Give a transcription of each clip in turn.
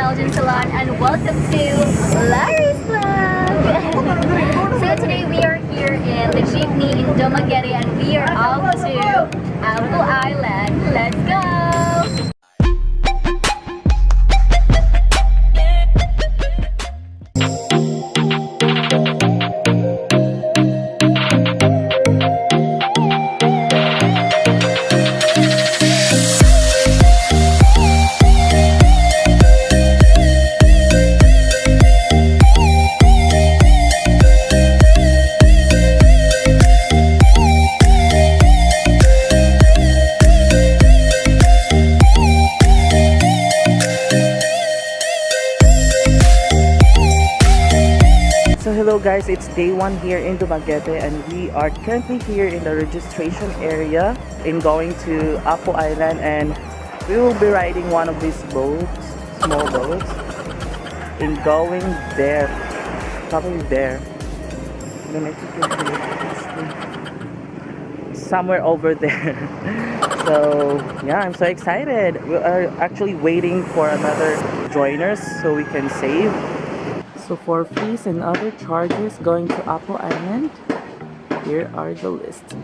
Meljean Solon and welcome to Larry's Vlog! So today we are here in the jeepney in Dumaguete and we are off to Apo Island. Let's go! Hello guys, it's day one here in Dumaguete and we are currently here in the registration area in going to Apo Island, and we will be riding one of these boats, small boats, in going there, probably there. I don't know if you can see, somewhere over there. So yeah, I'm so excited. We are actually waiting for another joiners so we can save. So for fees and other charges going to Apo Island, here are the lists.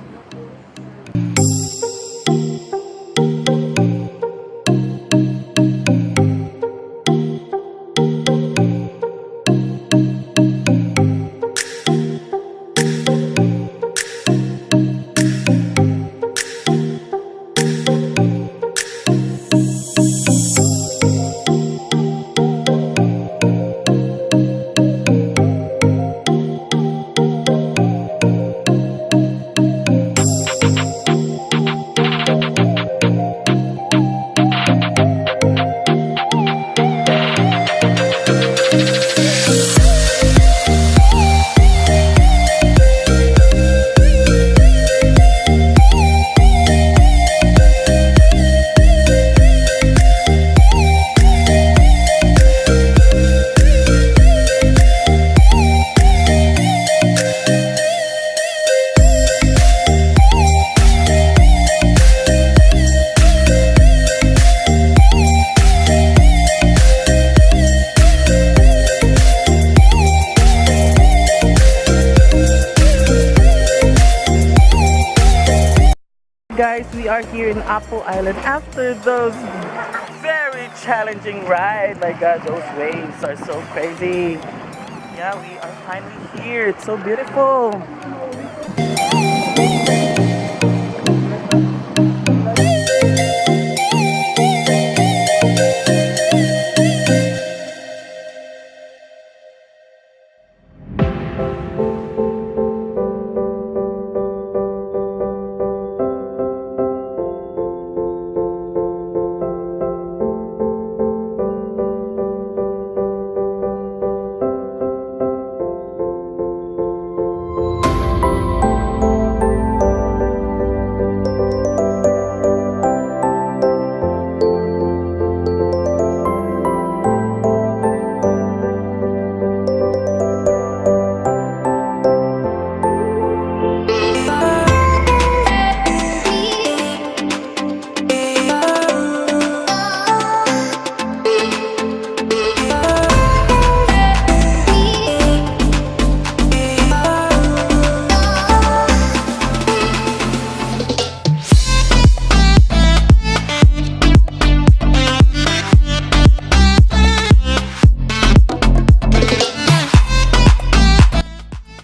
Guys, we are here in Apo Island after those very challenging ride. My god, those waves are so crazy. Yeah, we are finally here. It's so beautiful.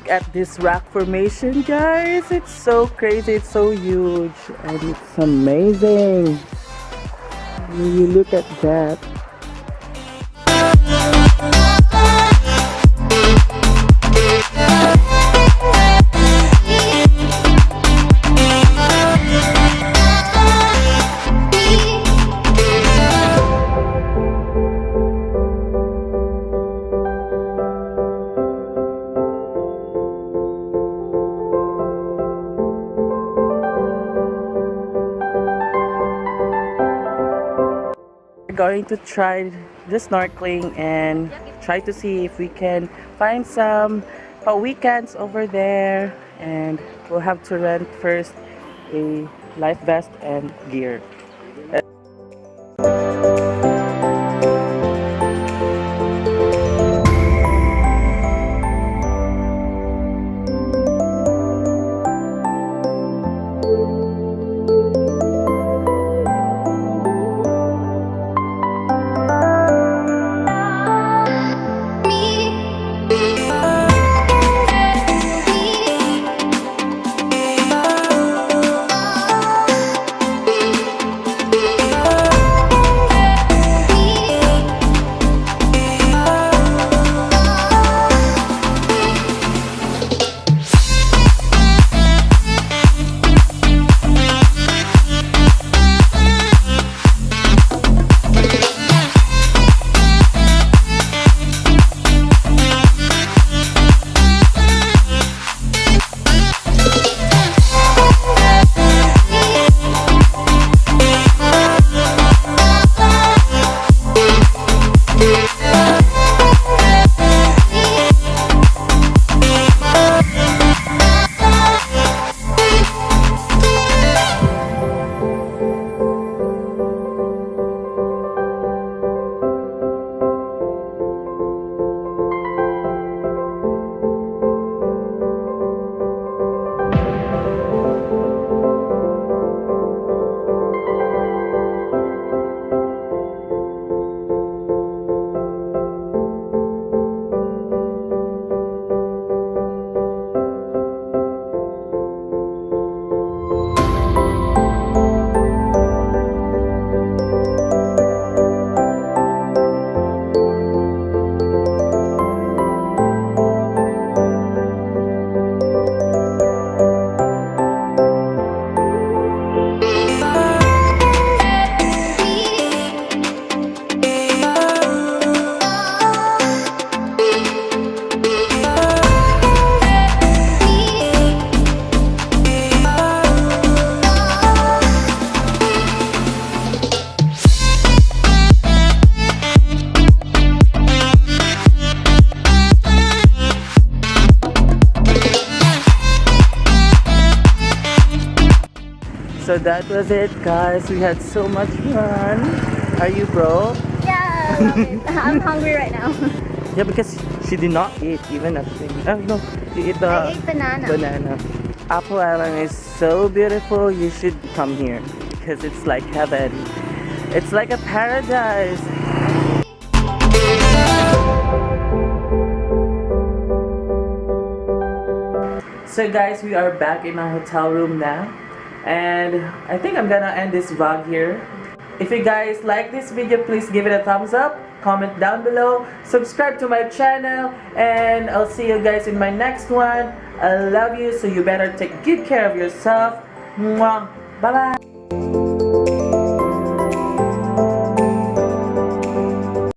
At this rock formation, guys, it's so crazy, it's so huge and it's amazing. You look at that. Going to try the snorkeling and try to see if we can find some pawikans over there, and we'll have to rent first a life vest and gear. that was it, guys. We had so much fun. Are you, bro? Yeah, I love it. I'm hungry right now. Yeah, because she did not eat even a thing. Oh no, she ate the I ate banana. Apo Island is so beautiful. You should come here because it's like heaven. It's like a paradise. So guys, we are back in our hotel room now, and I think I'm gonna end this vlog here. If you guys like this video, please give it a thumbs up, comment down below, subscribe to my channel, and I'll see you guys in my next one. I love you, so you better take good care of yourself. Mwah. Bye bye.